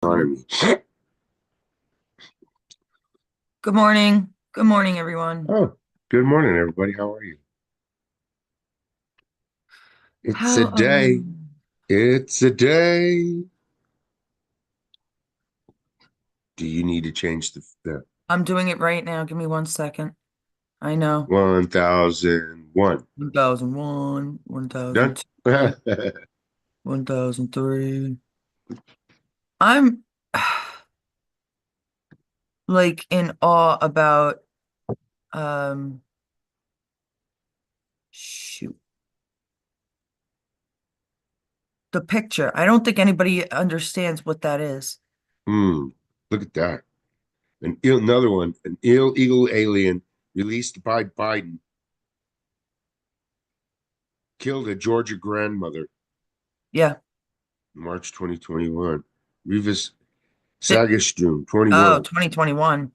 Economy. Good morning. Good morning, everyone. Oh, good morning, everybody. How are you? It's a How day. It's a day. Do you need to change the I'm doing it right now. Give me 1 second. I know. 1001? 1001, Done? 1002, 1003. I'm like in awe about um shoot, the picture. I don't think anybody understands what that is. Hmm. Look at that. Another one. An illegal alien released by Biden killed a Georgia grandmother Yeah. March 2021. Revis Th- Sagastroom, oh, 21. 2021.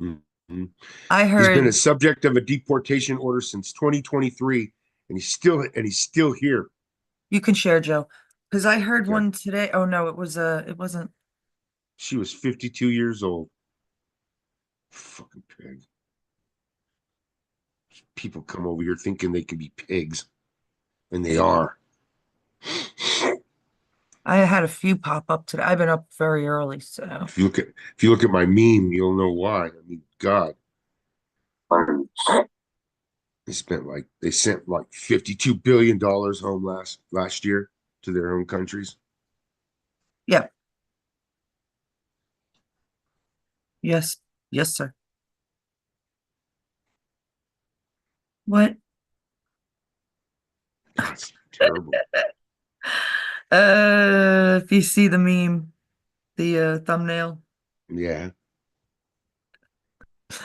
Mhm. I He's been a heard subject of a deportation order since 2023, and he's still here. you can share, Joe, because I heard Okay. one today. Oh no, it wasn't. She was 52 years old. Fucking pig. People come over here thinking they can be pigs, and they are. I had a few pop up today. I've been up very early, so If you look at my meme, you'll know why. I mean, God, they sent like $52 billion home last year to their own countries. yeah. Yes. Yes, sir. What? That's terrible. If you see the meme, the thumbnail, Yeah.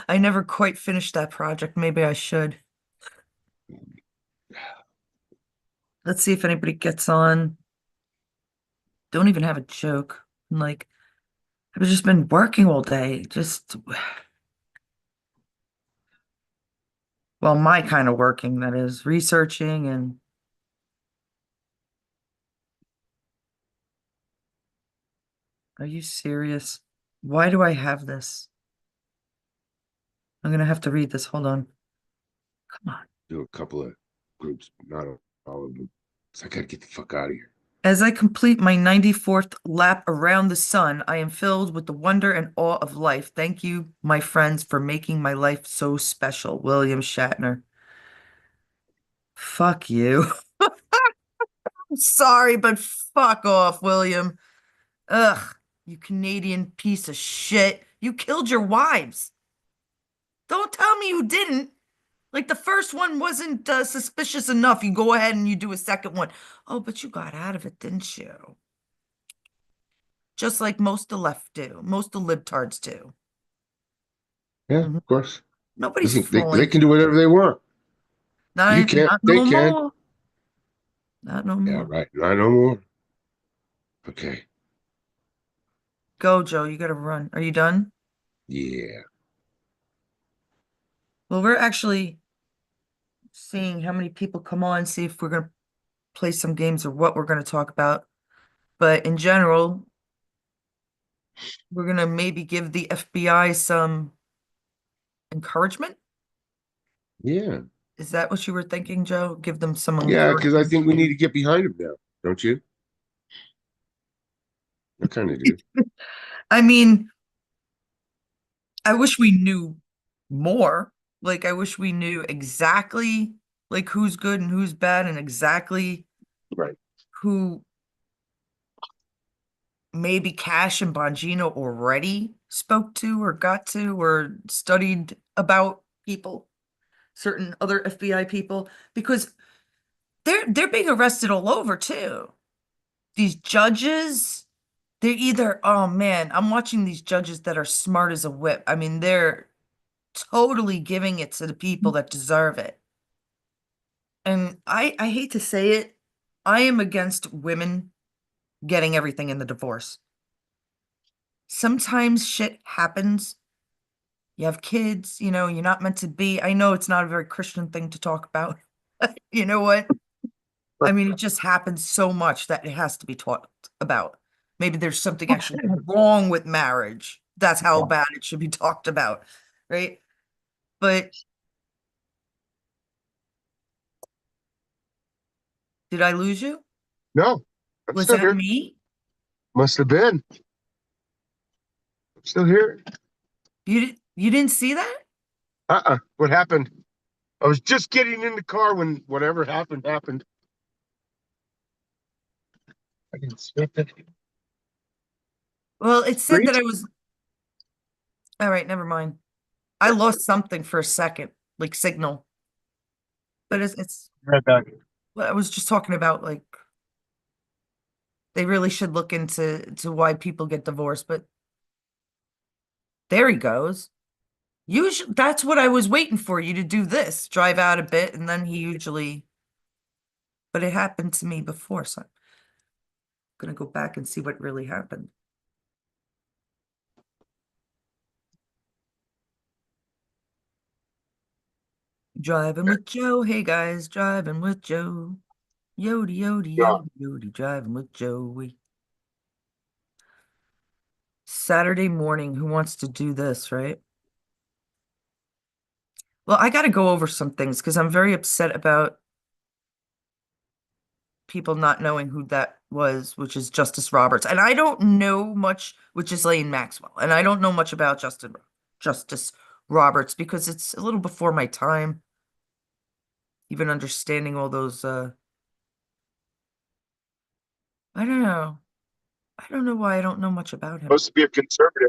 I never quite finished that project. Maybe I should. Let's see if anybody gets on. Don't even have a joke. Like, I've just been working all day. Just, well, my kind of working, that is, researching and are you serious? Why do I have this? I'm gonna have to read this. Hold on. Come on. Do a couple of groups, not all of them. So I gotta get the fuck out of here. As I complete my 94th lap around the sun, I am filled with the wonder and awe of life. Thank you, my friends, for making my life so special. William Shatner. Fuck you. I'm sorry, but fuck off, William. Ugh, you Canadian piece of shit. You killed your wives. Don't tell me you didn't. Like the first one wasn't suspicious enough. You go ahead and you do a second one. Oh, but you got out of it, didn't you? Just like most of the left do, most of the libtards do. Yeah, Mhm. of course. They Nobody's think they falling. can do whatever they want. You Not, can't. not They no can. more. Not no Yeah, more. right. Not no more. Okay. Go, Joe. You got to run. Are you done? Yeah. Well, we're actually seeing how many people come on, see if we're going to play some games or what we're going to talk about. But in general, we're going to maybe give the FBI some encouragement. Yeah. Is that what you were thinking, Joe? Give them some Yeah, because I encouragement. think we need to get behind him now, don't you? I kind of do. I mean, I wish we knew more. Like, I wish we knew exactly like who's good and who's bad and exactly Right. who maybe Cash and Bongino already spoke to or got to or studied about people, certain other FBI people, because they're being arrested all over too. These judges, they're either, oh man, I'm watching these judges that are smart as a whip. I mean, they're totally giving it to the people that deserve it. And I hate to say it, I am against women getting everything in the divorce. Sometimes shit happens. You have kids, you're not meant to be. I know it's not a very Christian thing to talk about. You know what? I mean, it just happens so much that it has to be talked about. Maybe there's something actually wrong with marriage. That's how Yeah. bad it should be talked about, right? But did I lose you? No, I'm Was still that here. me? Must have been. I'm still here. You didn't see that? What happened? I was just getting in the car when whatever happened happened. I didn't expect it. Well, it said that Great. I was, all right, never mind. I lost something for a second, like signal. But it's Right back. well, I was just talking about like they really should look into to why people get divorced, but there he goes. Usually that's what I was waiting for you to do this, drive out a bit, and then he usually, but it happened to me before, so I'm gonna go back and see what really happened. Driving with Joe. Hey guys, driving with Joe. Yodi, yodi, Yeah. yodi, yodi, driving with Joey. Saturday morning, who wants to do this, right? Well, I got to go over some things because I'm very upset about people not knowing who that was, which is Justice Roberts. And I don't know much, which is Lane Maxwell. And I don't know much about Justice Roberts because it's a little before my time, even understanding all those I don't know. I don't know why I don't know much about him. Supposed to be a conservative,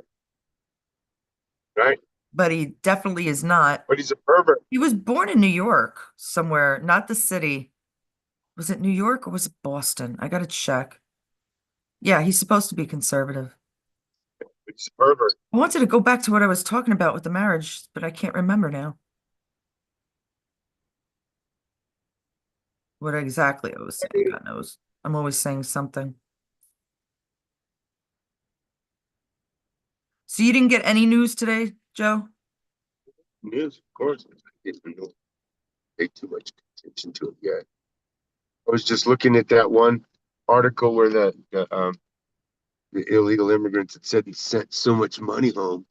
right? But he definitely is not. But he's a pervert. He was born in New York somewhere, not the city. Was it New York or was it Boston? I gotta check. Yeah, he's supposed to be conservative. He's a pervert. I wanted to go back to what I was talking about with the marriage, but I can't remember now what exactly I was saying. God knows. I'm always saying something. So you didn't get any news today, Joe? Yes, of course. I didn't pay too much attention to it yet. I was just looking at that one article where the illegal immigrants had said he sent so much money home.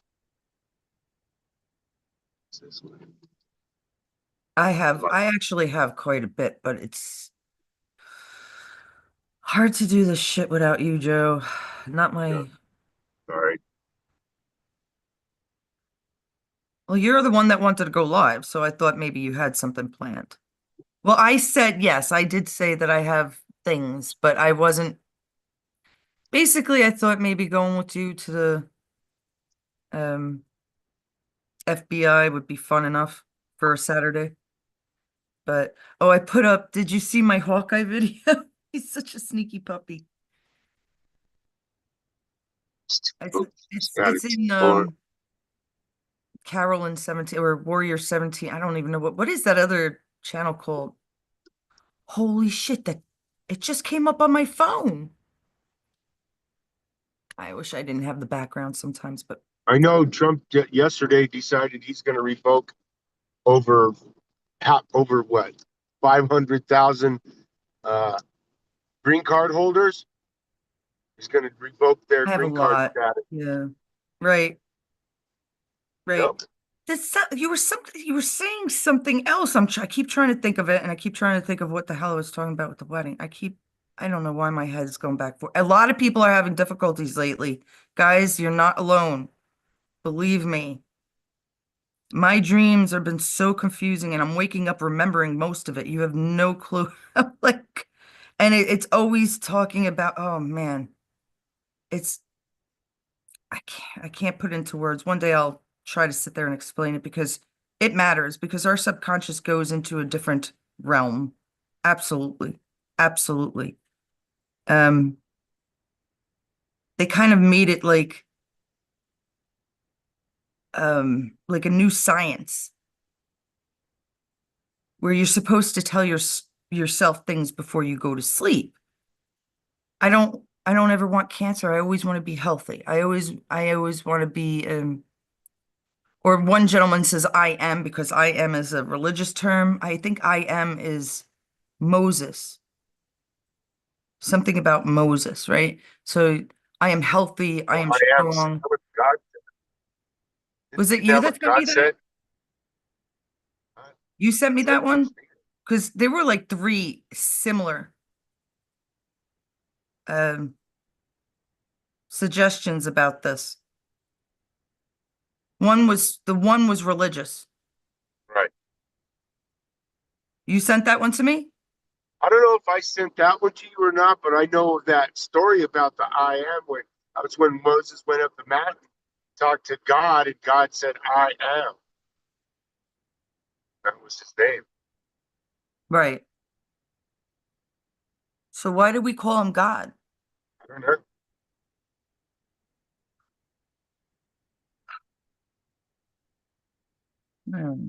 Says, I actually have quite a bit, but it's hard to do this shit without you, Joe. Not yeah, my, sorry. well, you're the one that wanted to go live, so I thought maybe you had something planned. Well, I said yes, I did say that I have things, but I wasn't, basically I thought maybe going with you to the um FBI would be fun enough for a Saturday. But oh, I put up, did you see my Hawkeye video? He's such a sneaky puppy. It's Got it's it. in Or Carolyn 17 or Warrior 17. I don't even know what is that other channel called? Holy shit, that it just came up on my phone. I wish I didn't have the background sometimes, but I know Trump yesterday decided he's going to revoke over over what 500,000 uh, green card holders. He's going to revoke their I have a green card lot. status. Yeah. Right. Right. Yep. You were saying something else. I keep trying to think of it, and I keep trying to think of what the hell I was talking about with the wedding. I don't know why my head is going back for. A lot of people are having difficulties lately. Guys, you're not alone. Believe me. My dreams have been so confusing, and I'm waking up remembering most of it. You have no clue. Like, and it's always talking about, oh man, it's I can't put into words. One day I'll try to sit there and explain it because it matters because our subconscious goes into a different realm. Absolutely. Absolutely. Um, they kind of made it like a new science where you're supposed to tell yourself things before you go to sleep. I don't ever want cancer. I always want to be healthy. I always want to be or one gentleman says I am because I am is a religious term. I think I am is Moses. Something about Moses, right? So I am healthy. I Well, am I am. Is strong. that what God, Was it isn't you that that what sent me God that? said? You sent me Is that that what you're one? saying? Because there were like three similar um, suggestions about this. One was religious. Right. You sent that one to me? I don't know if I sent that one to you or not, but I know that story about the I am when that was when Moses went up the mountain, talked to God, and God said, I am. That was his name. Right. So why do we call him God? I don't know. Hmm.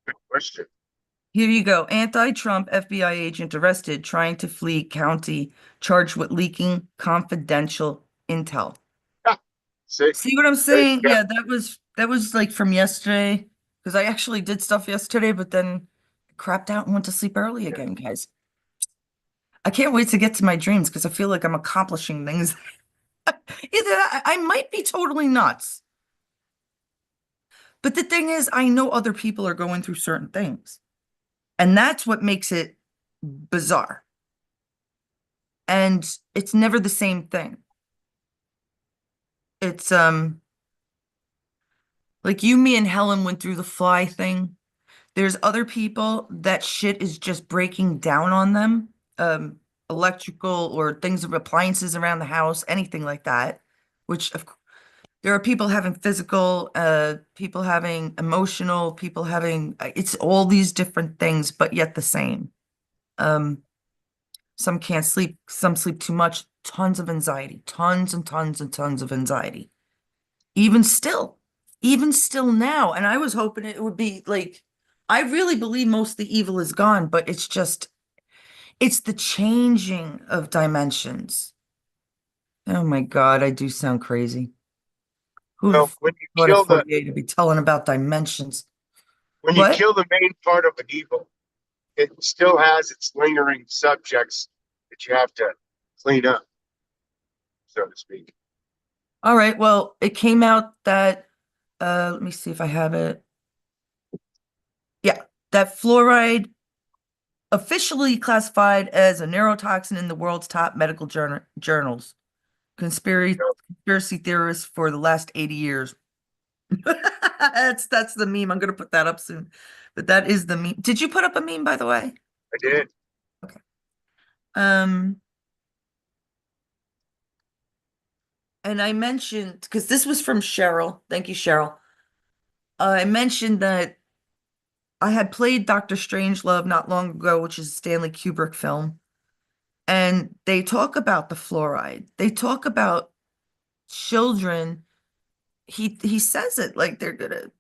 Good question. Here you go. Anti-Trump FBI agent arrested trying to flee county, charged with leaking confidential intel. Yeah. See, See what I'm there you saying? go. Yeah, that was like from yesterday because I actually did stuff yesterday, but then crapped out and went to sleep early Yeah. again, guys. I can't wait to get to my dreams because I feel like I'm accomplishing things. Either I might be totally nuts, but the thing is, I know other people are going through certain things, and that's what makes it bizarre. And it's never the same thing. It's like you, me, and Helen went through the fly thing. There's other people that shit is just breaking down on them. Um, Electrical or things of appliances around the house, anything like that. Which of there are people having physical, people having emotional, people having it's all these different things, but yet the same. Um, some can't sleep, some sleep too much, tons of anxiety, tons and tons and tons of anxiety. Even still, even still now. And I was hoping it would be like, I really believe most of the evil is gone, but it's just, it's the changing of dimensions. Oh my God, I do sound crazy. Who'd Well, have thought at 48 to be telling about dimensions? when you What? kill the main part of an evil, it still has its lingering subjects that you have to clean up, so to speak. All right, well, it came out that, let me see if I have it. Yeah, that fluoride officially classified as a neurotoxin in the world's top medical journals. Conspiracy theorists for the last 80 years. That's the meme. I'm gonna put that up soon. But that is the meme. Did you put up a meme, by the way? I did. Okay. Um, and I mentioned because this was from Cheryl. Thank you, Cheryl. I mentioned that I had played Doctor Strangelove not long ago, which is a Stanley Kubrick film, and they talk about the fluoride. They talk about children. He says it like they're gonna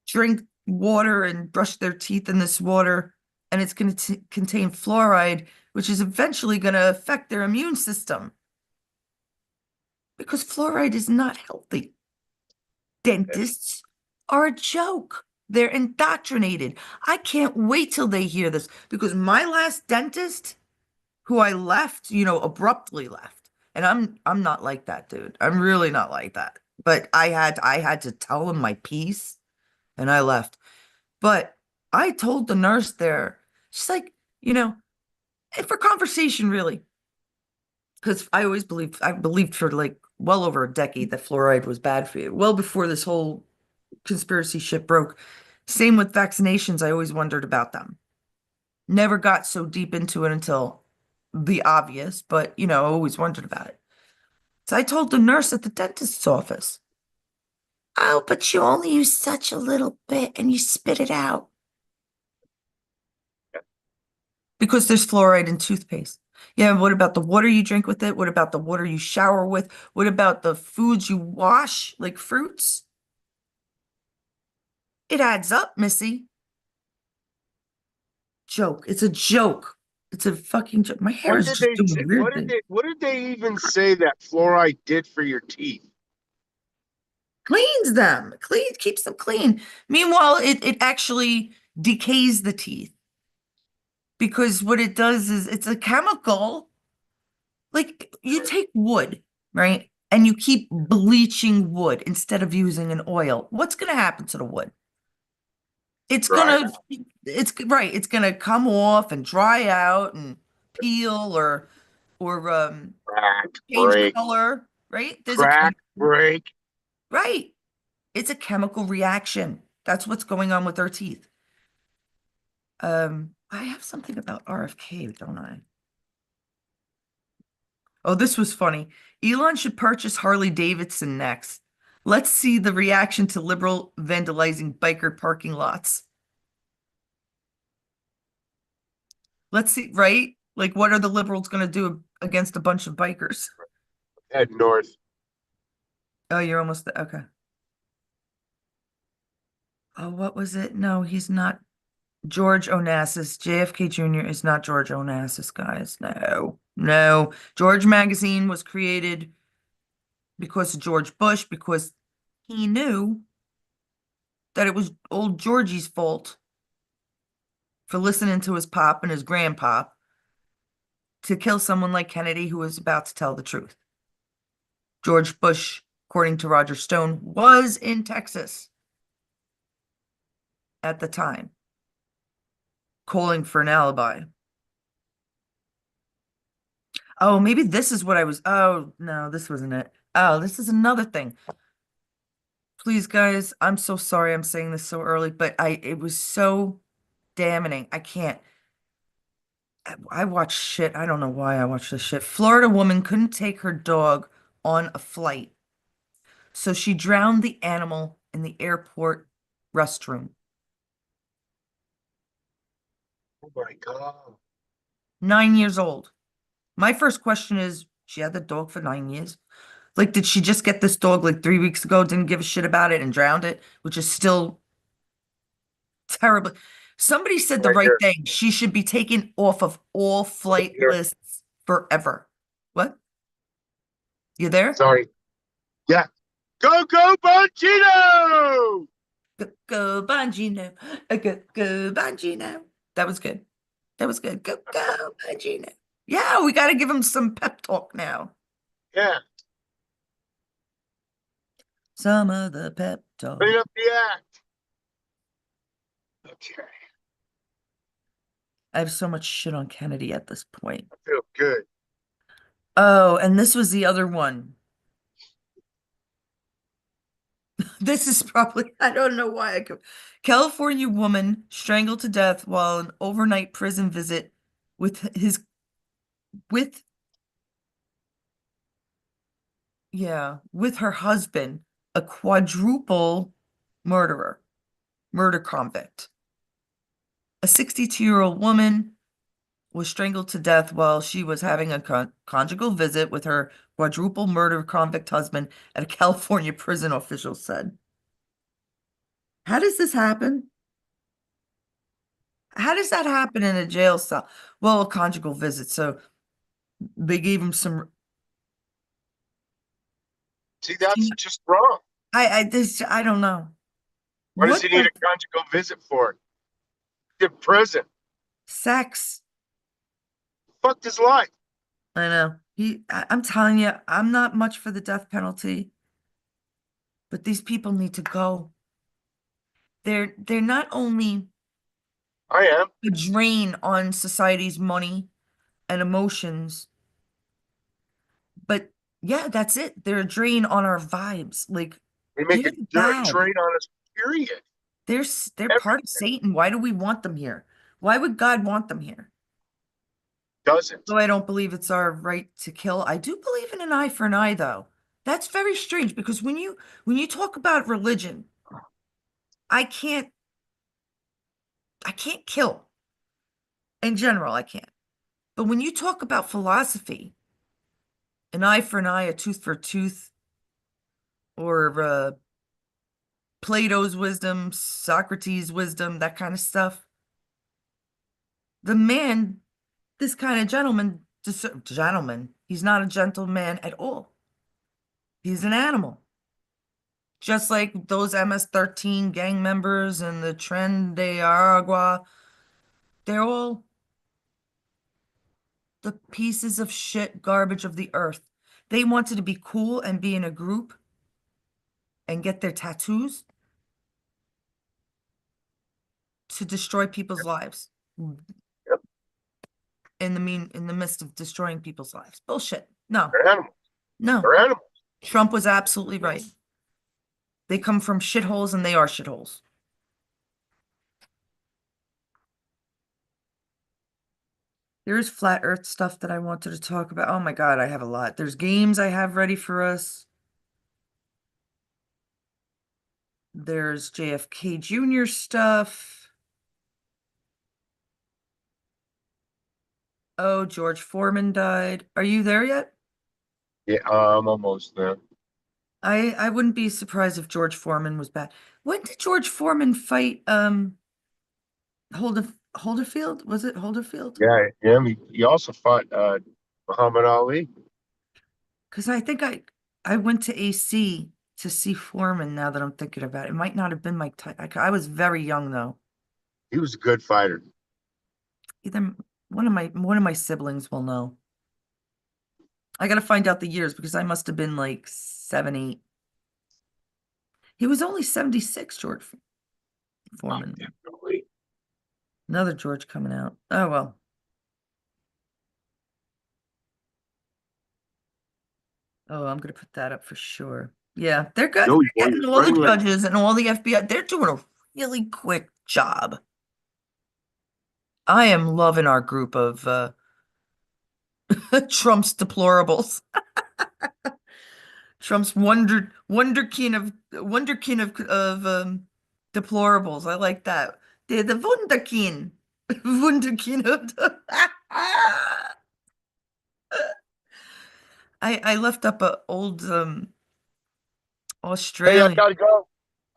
drink water and brush their teeth in this water, and it's going to contain fluoride, which is eventually going to affect their immune system because fluoride is not healthy. Dentists are a joke. They're indoctrinated. I can't wait till they hear this because my last dentist, who I left, abruptly left. And I'm not like that, dude. I'm really not like that. But I had to tell him my piece and I left. But I told the nurse there, she's like, and for conversation, really, because I believed for like well over a decade that fluoride was bad for you, well before this whole conspiracy shit broke. Same with vaccinations, I always wondered about them. Never got so deep into it until the obvious, but I always wondered about it. So I told the nurse at the dentist's office, oh, but you only use such a little bit and you spit it out. Because there's fluoride in toothpaste. Yeah, what about the water you drink with it? What about the water you shower with? What about the foods you wash, like fruits? It adds up, Missy. Joke. It's a joke. It's a fucking joke. My hair What is did just they doing say? weird things. What did they even say that fluoride did for your teeth? Cleans them. Keeps them clean. Meanwhile, it actually decays the teeth because what it does is it's a chemical. Like you take wood. right? And you keep bleaching wood instead of using an oil, what's going to happen to the wood? It's Dry gonna, it's right, it's gonna come off and dry out and peel or crack, change break, color, right? There's a crack, break. right. It's a chemical reaction. That's what's going on with our teeth. I have something about RFK, don't I? Oh, this was funny. Elon should purchase Harley Davidson next. Let's see the reaction to liberal vandalizing biker parking lots. Let's see, right? Like, what are the liberals going to do against a bunch of bikers? Head north. Oh, you're almost there. Okay. Oh, what was it? No, he's not George Onassis. JFK Jr. is not George Onassis, guys. No, no. George Magazine was created because of George Bush, because he knew that it was old Georgie's fault for listening to his pop and his grandpop to kill someone like Kennedy who was about to tell the truth. George Bush, according to Roger Stone, was in Texas at the time, calling for an alibi. Oh, maybe this is what I was. Oh, no, this wasn't it. Oh, this is another thing. Please, guys, I'm so sorry I'm saying this so early, but it was so damning. I can't. I watch shit. I don't know why I watch this shit. Florida woman couldn't take her dog on a flight, so she drowned the animal in the airport restroom. Oh my God. 9 years old. My first question is, she had the dog for 9 years. Like, did she just get this dog like 3 weeks ago, didn't give a shit about it and drowned it, which is still terrible. Somebody said the Right right here. thing. She should be taken off of all Right flight here. lists forever. What? You there? Sorry. Yeah. Go, go, Bongino! Go, go, Bongino. Go, go, Bongino. That was good. That was good. Go, go, Bongino. Yeah, we got to give him some pep talk now. Yeah. Some of the pep Clean talk. up the act. Okay. I have so much shit on Kennedy at this point. I feel good. Oh, and this was the other one. This is probably, I don't know why I could. California woman strangled to death while an overnight prison visit with with, with her husband, a quadruple murderer, murder convict. A 62-year-old woman was strangled to death while she was having a conjugal visit with her quadruple murder convict husband at a California prison, officials said. How does this happen? How does that happen in a jail cell? Well, a conjugal visit. So they gave him some. See, that's just wrong. I don't know. What does What he need the a conjugal visit for? He's in prison. sex? Fucked his life. I know. I'm telling you, I'm not much for the death penalty, but these people need to go. They're not only I am. a drain on society's money and emotions, but yeah, that's it. They're a drain on our vibes. Like, They make they're a the dirt bad. drain on us, period. They're part of Everything Satan. Why do we want them here? Why would God want them here? doesn't. Though I don't believe it's our right to kill. I do believe in an eye for an eye, though. That's very strange because when you talk about religion, I can't I can't kill. In general, I can't. But when you talk about philosophy, an eye for an eye, a tooth for a tooth, or Plato's wisdom, Socrates' wisdom, that kind of stuff, the man, this kind of gentleman, he's not a gentleman at all. He's an animal. Just like those MS-13 gang members and the Tren de Aragua, they're all the pieces of shit garbage of the earth. they wanted to be cool and be in a group and get their tattoos to destroy people's lives Yep. in the midst of destroying people's lives. Bullshit. No, They're animals. no. They're animals. Trump was absolutely right. They come from shitholes and they are shitholes. There's flat earth stuff that I wanted to talk about. Oh my God, I have a lot. There's games I have ready for us. There's JFK Jr. stuff. Oh, George Foreman died. Are you there yet? Yeah, I'm almost there. I wouldn't be surprised if George Foreman was back. When did George Foreman fight Holderfield? Was it Holderfield? Yeah, yeah. He also fought Muhammad Ali. Because I think I went to AC to see Foreman now that I'm thinking about it. It might not have been Mike Tyson. I was very young though. He was a good fighter. Either one of my siblings will know. I gotta find out the years because I must have been like 7, 8. He was only 76, George Oh, Foreman. definitely. Another George coming out. Oh well. Oh, I'm gonna put that up for sure. Yeah, they're good. Joey They're Boy getting is all the ringlet. judges and all the FBI. They're doing a really quick job. I am loving our group of Trump's deplorables. Trump's wonderkin of deplorables. I like that. They're the wunderkin. Wunderkin of the I left up a old Hey, I Australian. gotta go.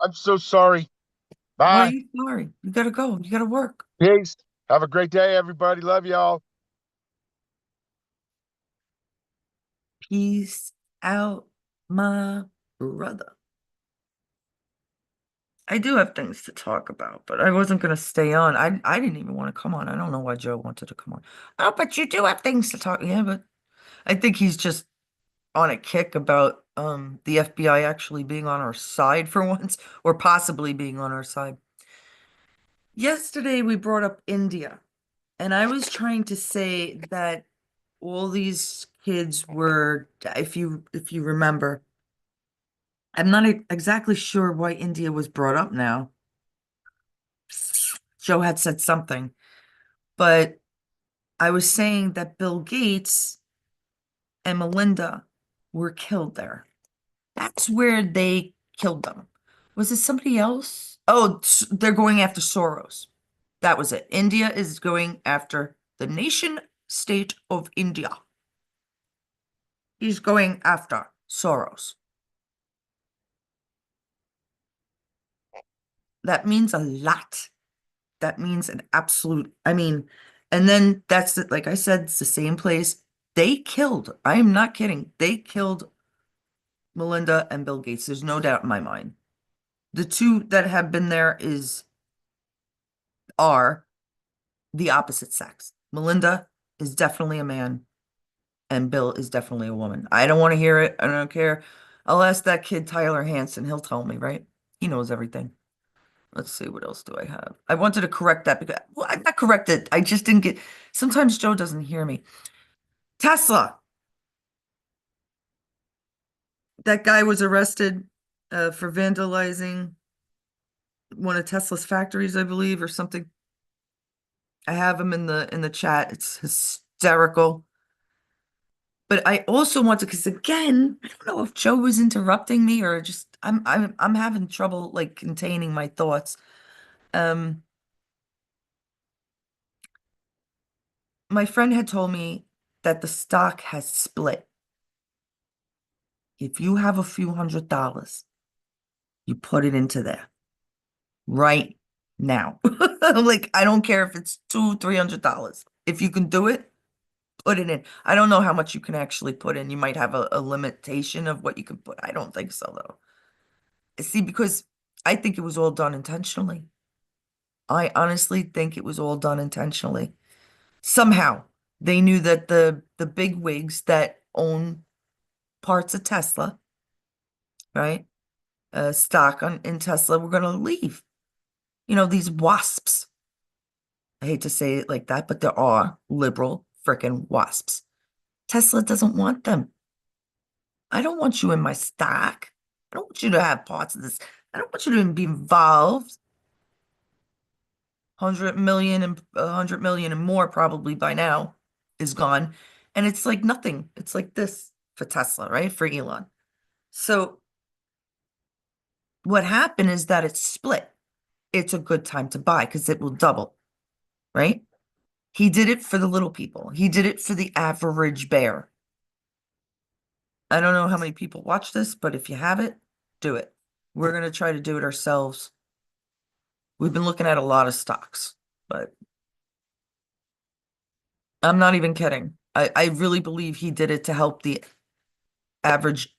I'm so sorry. Why are Bye. you sorry? You gotta go. You gotta work. Peace. Have a great day, everybody. Love y'all. Peace out, my brother. I do have things to talk about, but I wasn't gonna stay on. I didn't even want to come on. I don't know why Joe wanted to come on. Oh, but you do have things to talk. Yeah, but I think he's just on a kick about the FBI actually being on our side for once, or possibly being on our side. Yesterday we brought up India, and I was trying to say that all these kids were, if you remember, I'm not exactly sure why India was brought up now. Joe had said something, but I was saying that Bill Gates and Melinda were killed there. That's where they killed them. Was it somebody else? Oh, they're going after Soros. That was it. India is going after the nation state of India. He's going after Soros. That means a lot. That means an absolute, I mean, and then that's it. Like I said, it's the same place. They killed, I am not kidding. They killed Melinda and Bill Gates. There's no doubt in my mind. The two that have been there are the opposite sex. Melinda is definitely a man and Bill is definitely a woman. I don't want to hear it. I don't care. I'll ask that kid Tyler Hanson. He'll tell me, right? He knows everything. Let's see, what else do I have? I wanted to correct that because, well, I'm not corrected. I just didn't get, sometimes Joe doesn't hear me. Tesla, that guy was arrested for vandalizing one of Tesla's factories, I believe, or something. I have him in the chat. It's hysterical. But I also want to, because again, I don't know if Joe was interrupting me or just I'm having trouble like containing my thoughts. Um, my friend had told me that the stock has split. If you have a few $100s, you put it into there right now. Like, I don't care if it's $200, $300. If you can do it, put it in. I don't know how much you can actually put in. You might have a limitation of what you can put. I don't think so, though. See, because I think it was all done intentionally. I honestly think it was all done intentionally. Somehow they knew that the big wigs that own parts of Tesla, right? Stock in Tesla were going to leave. These wasps. I hate to say it like that, but there are liberal frickin' wasps. Tesla doesn't want them. I don't want you in my stock. I don't want you to have parts of this. I don't want you to be involved. 100 million and 100 million and more probably by now is gone. And it's like nothing. It's like this for Tesla, right? For Elon. So what happened is that it's split. It's a good time to buy because it will double, right? He did it for the little people. He did it for the average bear. I don't know how many people watch this, but if you have it, do it. We're going to try to do it ourselves. We've been looking at a lot of stocks, but I'm not even kidding. I really believe he did it to help the average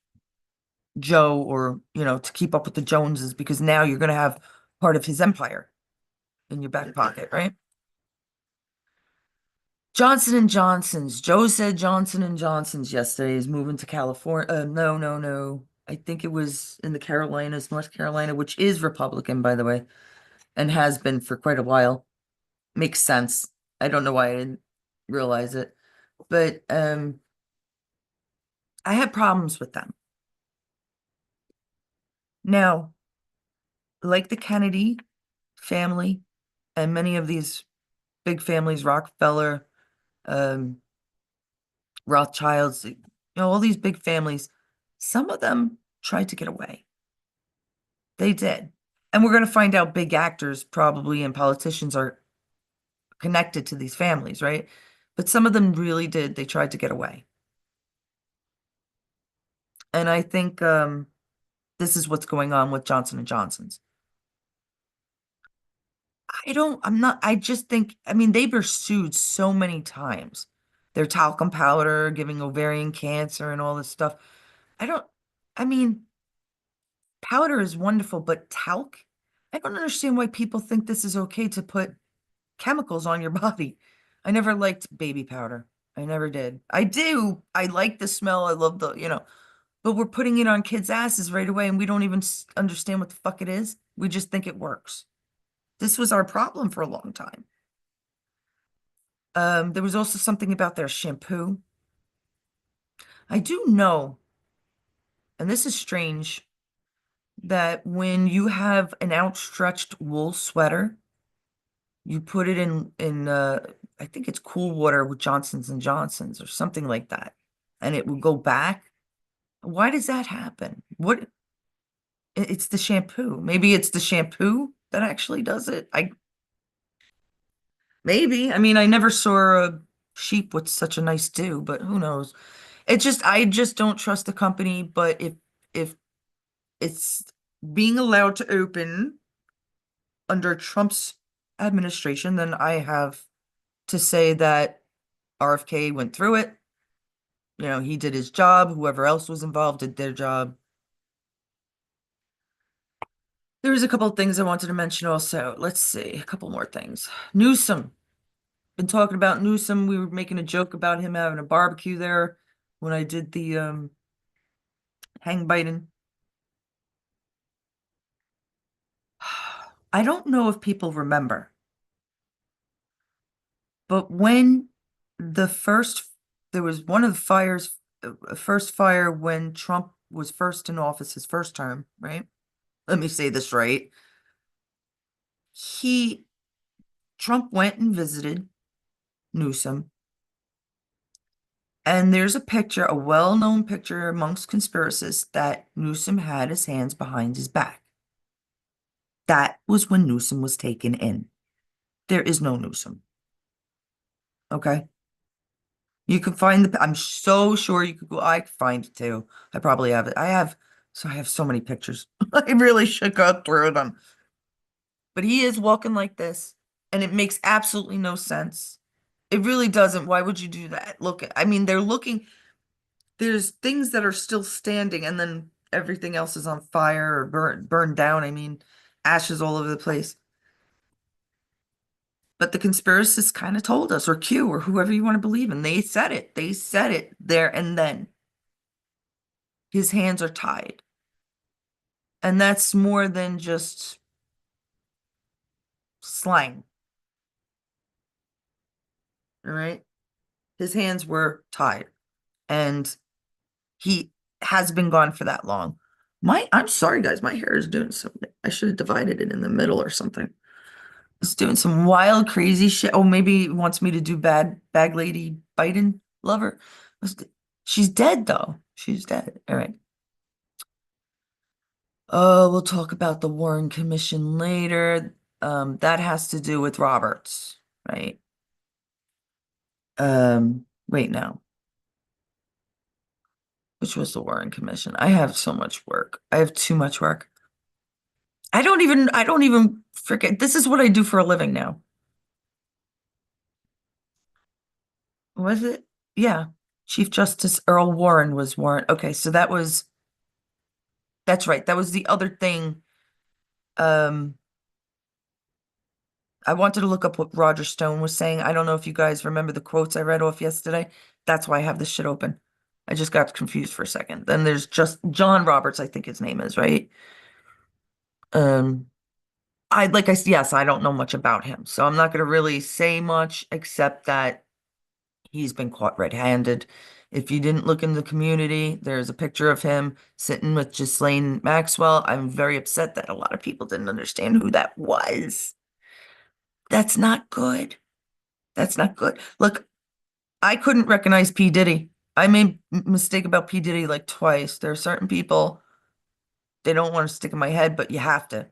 Joe or, to keep up with the Joneses because now you're going to have part of his empire in your back pocket, right? Johnson and Johnson's. Joe said Johnson and Johnson's yesterday is moving to California. No, no, no. I think it was in the Carolinas, North Carolina, which is Republican, by the way, and has been for quite a while. Makes sense. I don't know why I didn't realize it, but I had problems with them. Now, like the Kennedy family and many of these big families, Rockefeller, um, Rothschilds, all these big families, some of them tried to get away. They did. And we're going to find out big actors probably and politicians are connected to these families, right? But some of them really did. They tried to get away. And I think this is what's going on with Johnson and Johnson's. I just think, I mean, they were sued so many times. Their talcum powder, giving ovarian cancer and all this stuff. I don't, I mean, powder is wonderful, but talc? I don't understand why people think this is okay to put chemicals on your body. I never liked baby powder. I never did. I do. I like the smell. I love but we're putting it on kids' asses right away and we don't even understand what the fuck it is. We just think it works. This was our problem for a long time. There was also something about their shampoo. I do know, and this is strange, that when you have an outstretched wool sweater, you put it in I think it's cool water with Johnson's and Johnson's or something like that, and it will go back. Why does that happen? It's the shampoo. Maybe it's the shampoo that actually does it. Maybe. I mean, I never saw a sheep with such a nice dew, but who knows? I just don't trust the company, but if it's being allowed to open under Trump's administration, then I have to say that RFK went through it. He did his job. Whoever else was involved did their job. There was a couple of things I wanted to mention also. Let's see, a couple more things. Newsom. Been talking about Newsom. We were making a joke about him having a barbecue there when I did the hang Biden. I don't know if people remember, but when the first, there was one of the fires, first fire when Trump was first in office, his first term, right? Let me say this right. He, Trump went and visited Newsom. And there's a picture, a well-known picture amongst conspiracists that Newsom had his hands behind his back. That was when Newsom was taken in. There is no Newsom. Okay. You can find I'm so sure you could go, I could find it too. I probably have it. I have so many pictures. I really should go through them. But he is walking like this, and it makes absolutely no sense. It really doesn't. Why would you do that? Look, I mean, there's things that are still standing, and then everything else is on fire or burned down. I mean, ashes all over the place. But the conspiracists kind of told us, or Q, or whoever you want to believe in. They said it. They said it there and then. his hands are tied. And that's more than just slang. All right. His hands were tied and he has been gone for that long. I'm sorry, guys, my hair is doing something. I should have divided it in the middle or something. It's doing some wild, crazy shit. Oh, maybe it wants me to do bag lady Biden lover. She's dead though. She's dead. All right. Oh, we'll talk about the Warren Commission later. That has to do with Roberts, right? Wait now. Which was the Warren Commission? I have so much work. I have too much work. I don't even forget. This is what I do for a living now. Was it? Yeah. Chief Justice Earl Warren was Warren. Okay, so that's right. That was the other thing. Um, I wanted to look up what Roger Stone was saying. I don't know if you guys remember the quotes I read off yesterday. That's why I have this shit open. I just got confused for a second. Then there's just John Roberts, I think his name is, right? Um, yes, I don't know much about him, so I'm not going to really say much except that he's been caught red-handed. If you didn't look in the community, there's a picture of him sitting with Ghislaine Maxwell. I'm very upset that a lot of people didn't understand who that was. That's not good. That's not good. Look, I couldn't recognize P. Diddy. I made mistake about P. Diddy like twice. There are certain people, they don't want to stick in my head, but you have to.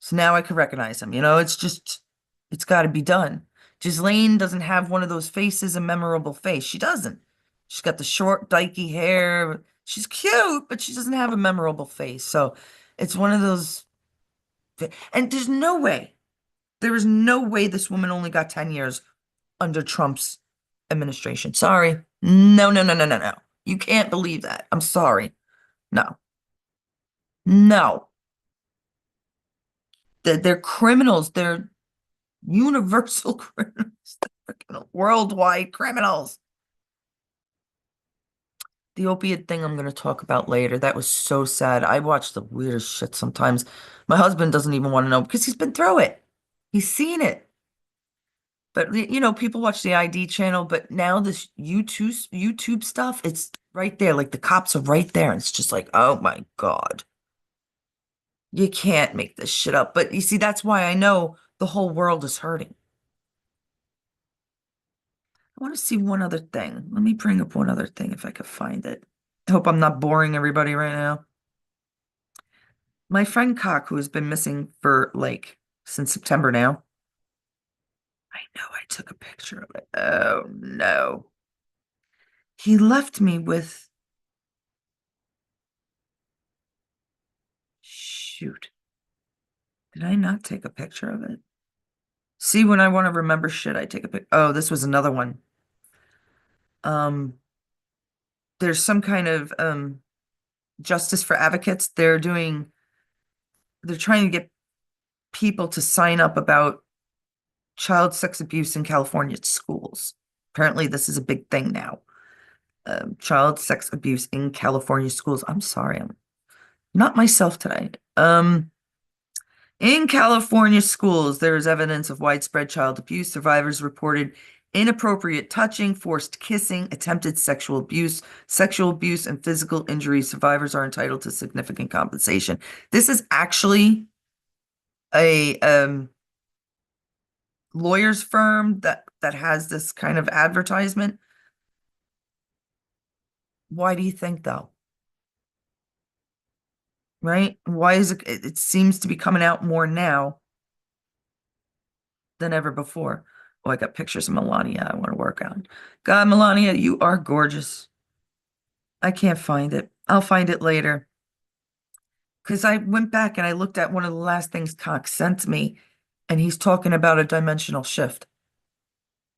So now I can recognize him. It's got to be done. Ghislaine doesn't have one of those faces, a memorable face. She doesn't. She's got the short, dykey hair. She's cute, but she doesn't have a memorable face. So it's one of those. And there is no way this woman only got 10 years under Trump's administration. Sorry. No, no, no, no, no, no. You can't believe that. I'm sorry. No, no. They're criminals. They're universal criminals. They're freaking worldwide criminals. The opiate thing I'm going to talk about later. That was so sad. I watch the weirdest shit sometimes. My husband doesn't even want to know because he's been through it. He's seen it. But people watch the ID channel, but now this YouTube stuff, it's right there. Like the cops are right there. And it's just like, oh my God. You can't make this shit up. But you see, that's why I know the whole world is hurting. I want to see one other thing. Let me bring up one other thing if I could find it. I hope I'm not boring everybody right now. My friend Cock, who has been missing for like since September now. I know I took a picture of it. Oh no. He left me with, shoot. Did I not take a picture of it? See, when I want to remember shit, I take a pic. Oh, this was another one. Um, there's some kind of justice for advocates. They're trying to get people to sign up about child sex abuse in California schools. Apparently, this is a big thing now. Child sex abuse in California schools. I'm sorry, I'm not myself today. In California schools, there is evidence of widespread child abuse. Survivors reported inappropriate touching, forced kissing, attempted sexual abuse, and physical injury. Survivors are entitled to significant compensation. This is actually a lawyer's firm that has this kind of advertisement. Why do you think though? Right? Why is it seems to be coming out more now than ever before. Oh, I got pictures of Melania I want to work on. God, Melania, you are gorgeous. I can't find it. I'll find it later. Because I went back and I looked at one of the last things Cox sent me, and he's talking about a dimensional shift.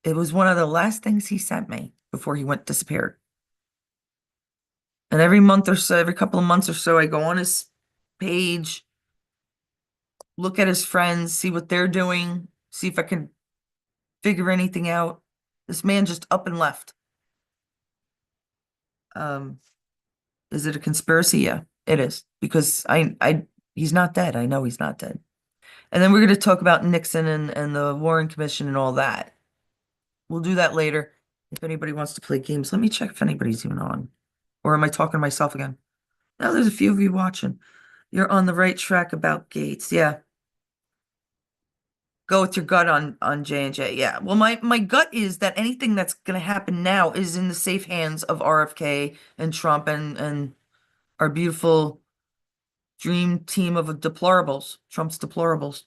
It was one of the last things he sent me before he went disappeared. And every month or so, every couple of months or so, I go on his page, look at his friends, see what they're doing, see if I can figure anything out. This man just up and left. Um, Is it a conspiracy? Yeah, it is. Because he's not dead. I know he's not dead. And then we're going to talk about Nixon and the Warren Commission and all that. We'll do that later. If anybody wants to play games, let me check if anybody's even on. Or am I talking to myself again? No, there's a few of you watching. You're on the right track about Gates. Yeah. Go with your gut on J&J. Yeah. Well, my gut is that anything that's going to happen now is in the safe hands of RFK and Trump and our beautiful dream team of deplorables, Trump's deplorables.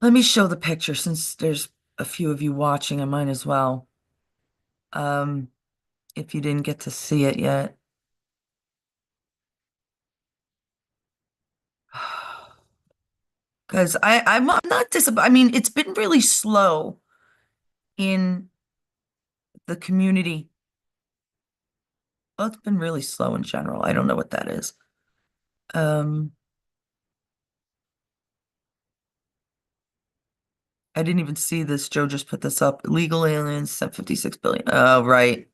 Let me show the picture since there's a few of you watching. I might as well. If you didn't get to see it yet. Because I'm not disappointed. I mean, it's been really slow in the community. Well, it's been really slow in general. I don't know what that is. I didn't even see this. Joe just put this up. Illegal aliens sent 56 billion. Oh, right.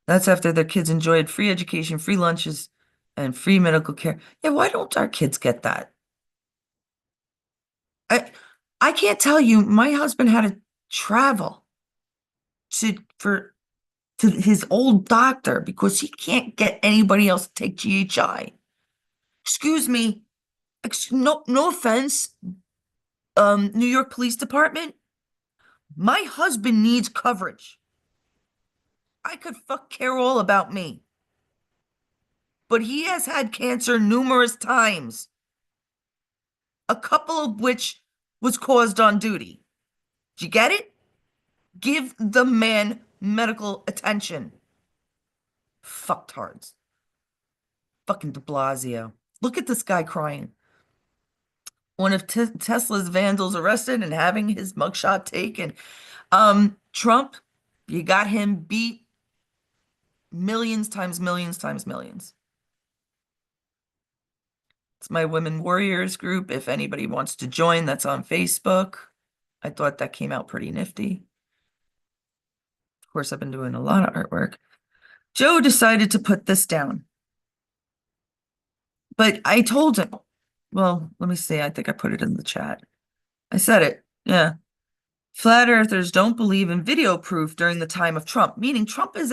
That's after their kids enjoyed free education, free lunches, and free medical care. Yeah, why don't our kids get that? I can't tell you, my husband had to travel to his old doctor because he can't get anybody else to take GHI. Excuse me. No offense. New York Police Department. My husband needs coverage. I could fuck care all about me. But he has had cancer numerous times. A couple of which was caused on duty. Did you get it? Give the man medical attention. Fucktards. Fucking de Blasio. Look at this guy crying. One of Tesla's vandals arrested and having his mugshot taken. Trump, you got him beat millions times millions times millions. It's my Women Warriors group. If anybody wants to join, that's on Facebook. I thought that came out pretty nifty. Of course, I've been doing a lot of artwork. Joe decided to put this down. But I told him, well, let me see. I think I put it in the chat. I said it. Yeah. Flat earthers don't believe in video proof during the time of Trump, meaning Trump he's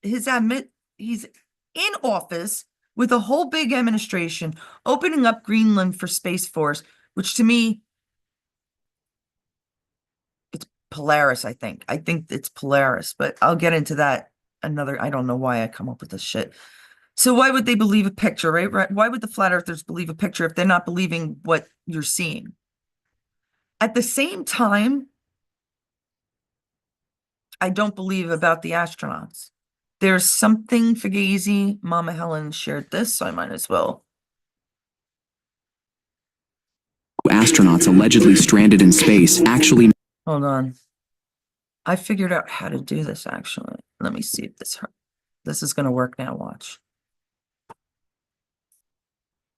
in office with a whole big administration opening up Greenland for Space Force, which to me, it's Polaris, I think. I think it's Polaris, but I'll get into that I don't know why I come up with this shit. So why would they believe a picture, right? Why would the flat earthers believe a picture if they're not believing what you're seeing? At the same time, I don't believe about the astronauts. There's something fugazi. Mama Helen shared this, so I might as well. Astronauts allegedly stranded in space actually. Hold on. I figured out how to do this, actually. Let me see if this is going to work now. Watch.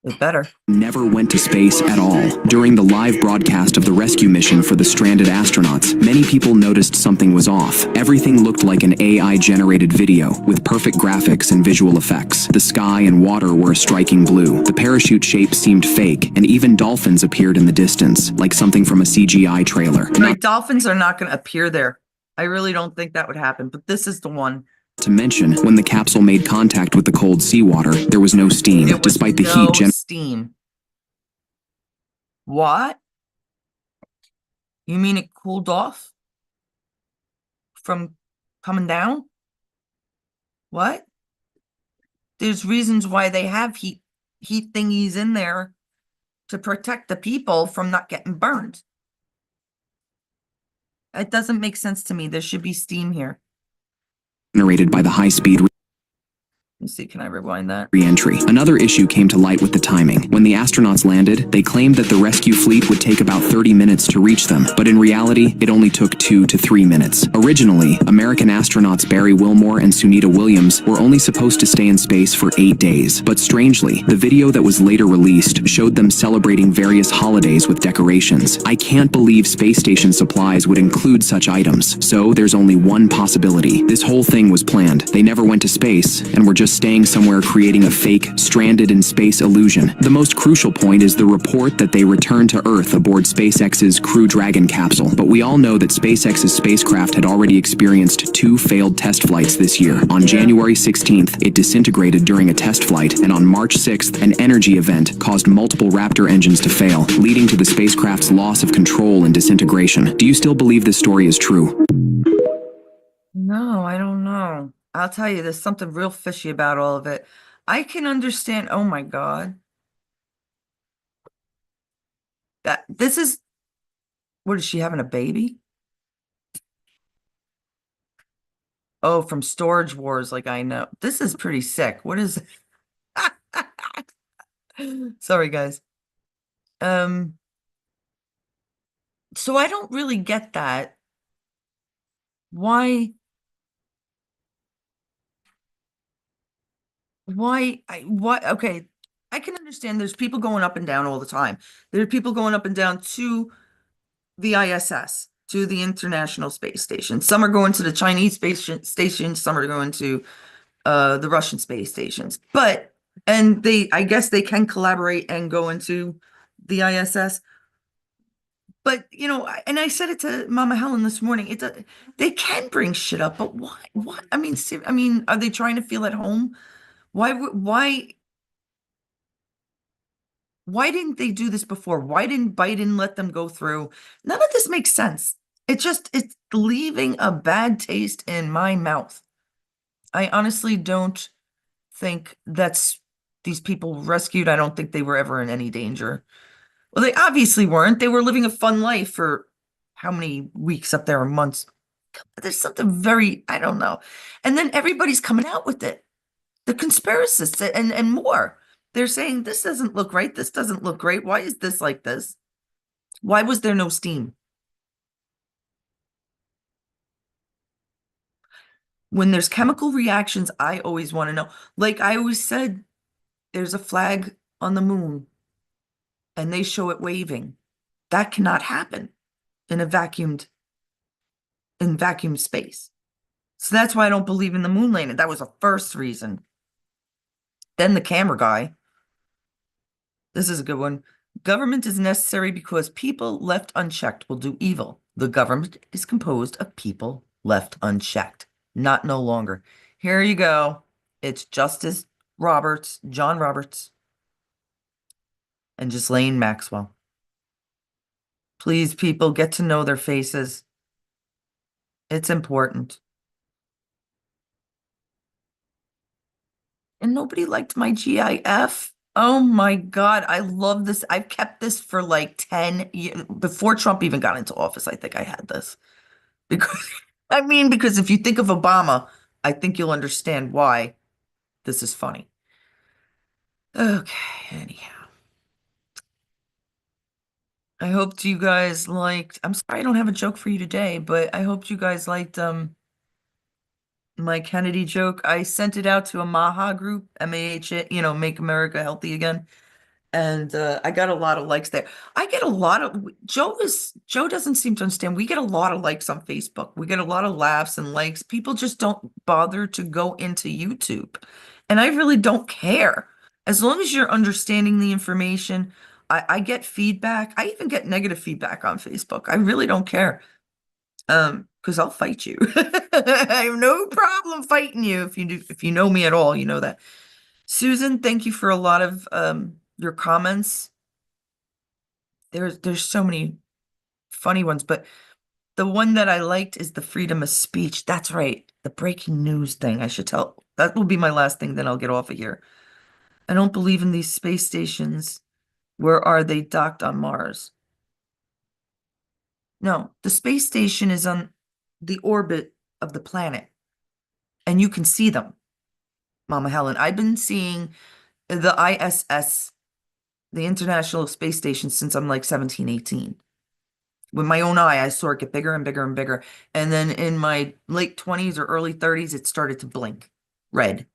It better. Never went to space at all. During the live broadcast of the rescue mission for the stranded astronauts, many people noticed something was off. Everything looked like an AI-generated video, with perfect graphics and visual effects. The sky and water were a striking blue. The parachute shape seemed fake, and even dolphins appeared in the distance, like something from a CGI trailer. Right, dolphins are not going to appear there. I really don't think that would happen, but this is the one. To mention, when the capsule made contact with the cold seawater, there was no steam, despite the heat. Steam. What? You mean it cooled off from coming down? What? There's reasons why they have heat thingies in there to protect the people from not getting burned. It doesn't make sense to me. There should be steam here. Generated by the high-speed. Let's see, can I rewind that? Re-entry. Another issue came to light with the timing. When the astronauts landed, they claimed that the rescue fleet would take about 30 minutes to reach them, but in reality, it only took 2 to 3 minutes. Originally, American astronauts Barry Wilmore and Sunita Williams were only supposed to stay in space for 8 days, but strangely, the video that was later released showed them celebrating various holidays with decorations. I can't believe space station supplies would include such items, so there's only one possibility. This whole thing was planned. They never went to space, and were just staying somewhere creating a fake, stranded in space illusion. The most crucial point is the report that they returned to Earth aboard SpaceX's Crew Dragon capsule. But we all know that SpaceX's spacecraft had already experienced 2 failed test flights this year. On January 16th, it disintegrated during a test flight, and on March 6th, an energy event caused multiple Raptor engines to fail, leading to the spacecraft's loss of control and disintegration. Do you still believe this story is true? No, I don't know. I'll tell you, there's something real fishy about all of it. I can understand. Oh my God. That this is, what is she having a baby? Oh, from Storage Wars, like I know. This is pretty sick. What is Sorry, guys. So I don't really get that. Why okay, I can understand there's people going up and down all the time. There are people going up and down to the ISS, to the International Space Station. Some are going to the Chinese space station, some are going to the Russian space stations. But and I guess they can collaborate and go into the ISS. But and I said it to Mama Helen this morning. They can bring shit up, but why? What? I mean, are they trying to feel at home? Why didn't they do this before? Why didn't Biden let them go through? None of this makes sense. It's leaving a bad taste in my mouth. I honestly don't think that's these people rescued. I don't think they were ever in any danger. Well, they obviously weren't. They were living a fun life for how many weeks up there or months. There's something very, I don't know. And then everybody's coming out with it. The conspiracists and more. They're saying this doesn't look right. This doesn't look great. Why is this like this? Why was there no steam? When there's chemical reactions, I always want to know. Like I always said, there's a flag on the moon and they show it waving. That cannot happen in vacuum space. So that's why I don't believe in the moon landing. That was the first reason. Then the camera guy. This is a good one. Government is necessary because people left unchecked will do evil. The government is composed of people left unchecked, not no longer. Here you go. It's Justice Roberts, John Roberts, and Ghislaine Maxwell. Please, people, get to know their faces. It's important. And nobody liked my GIF. Oh my God, I love this. I've kept this for like 10 years. Before Trump even got into office, I think I had this. Because, because if you think of Obama, I think you'll understand why this is funny. Okay, anyhow. I hoped you guys liked, I'm sorry I don't have a joke for you today, but I hoped you guys liked my Kennedy joke. I sent it out to a MAHA group, MAHA, Make America Healthy Again. And I got a lot of likes there. I get a lot of Joe doesn't seem to understand. We get a lot of likes on Facebook. We get a lot of laughs and likes. People just don't bother to go into YouTube. And I really don't care. As long as you're understanding the information, I get feedback. I even get negative feedback on Facebook. I really don't care. Because I'll fight you. I have no problem fighting you if you know me at all, you know that. Susan, thank you for a lot of your comments. There's so many funny ones, but the one that I liked is the freedom of speech. That's right. The breaking news thing. I should tell. That will be my last thing, then I'll get off of here. I don't believe in these space stations. Where are they docked on Mars? No, the space station is on the orbit of the planet, and you can see them. Mama Helen. I've been seeing the ISS, the International Space Station, since I'm like 17, 18. With my own eye, I saw it get bigger and bigger and bigger. And then in my late 20s or early 30s, it started to blink red.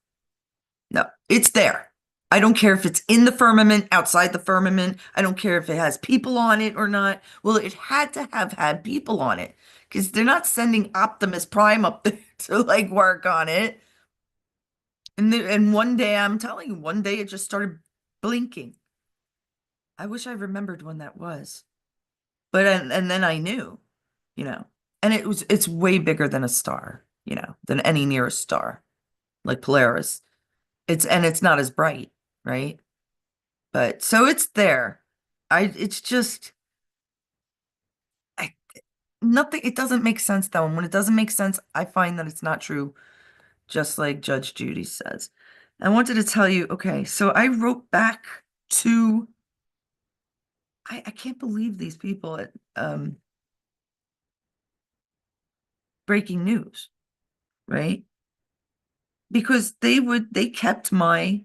No, it's there. I don't care if it's in the firmament, outside the firmament. I don't care if it has people on it or not. Well, it had to have had people on it because they're not sending Optimus Prime up there to like work on it. And one day, I'm telling you, one day it just started blinking. I wish I remembered when that was. But and then I knew, you know. And it's way bigger than a star, you know, than any nearest star, like Polaris. It's not as bright, right? But so it's there. It's just I nothing, it doesn't make sense though. And when it doesn't make sense, I find that it's not true, just like Judge Judy says. I wanted to tell you, okay, so I wrote back to I can't believe these people at breaking news, right? Because they kept my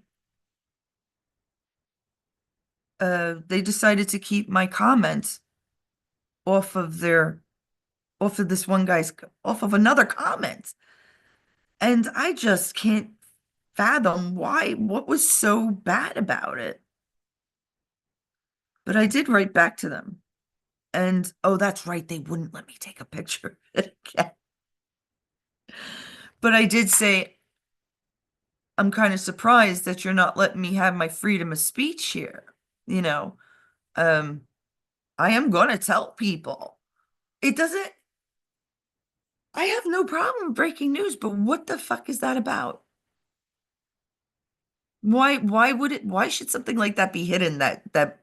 they decided to keep my comments off of off of this one guy's off of another comment. And I just can't fathom what was so bad about it. But I did write back to them. And oh, that's right, they wouldn't let me take a picture of it again. But I did say, I'm kind of surprised that you're not letting me have my freedom of speech here. You know, I am gonna tell people. It doesn't, I have no problem breaking news, but what the fuck is that about? Why should something like that be hidden that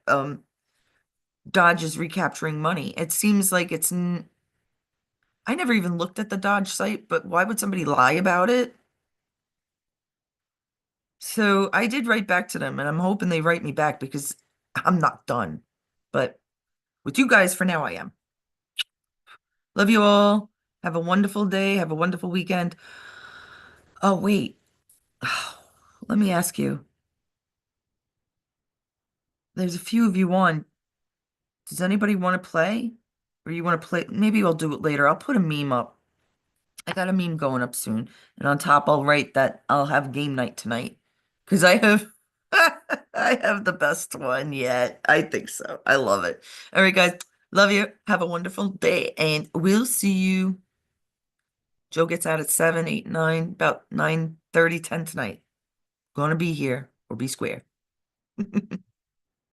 Dodge is recapturing money? It seems like I never even looked at the Dodge site, but why would somebody lie about it? So I did write back to them and I'm hoping they write me back because I'm not done. But with you guys for now, I am. Love you all. Have a wonderful day. Have a wonderful weekend. Oh, wait. Let me ask you. There's a few of you on. Does anybody want to play? Or you want to play? Maybe I'll do it later. I'll put a meme up. I got a meme going up soon. And on top, I'll write that I'll have game night tonight. Because I have I have the best one yet. I think so. I love it. All right, guys. Love you. Have a wonderful day. And we'll see you. Joe gets out at 7, 8, 9, about 9:30, 10 tonight. Gonna be here or be square.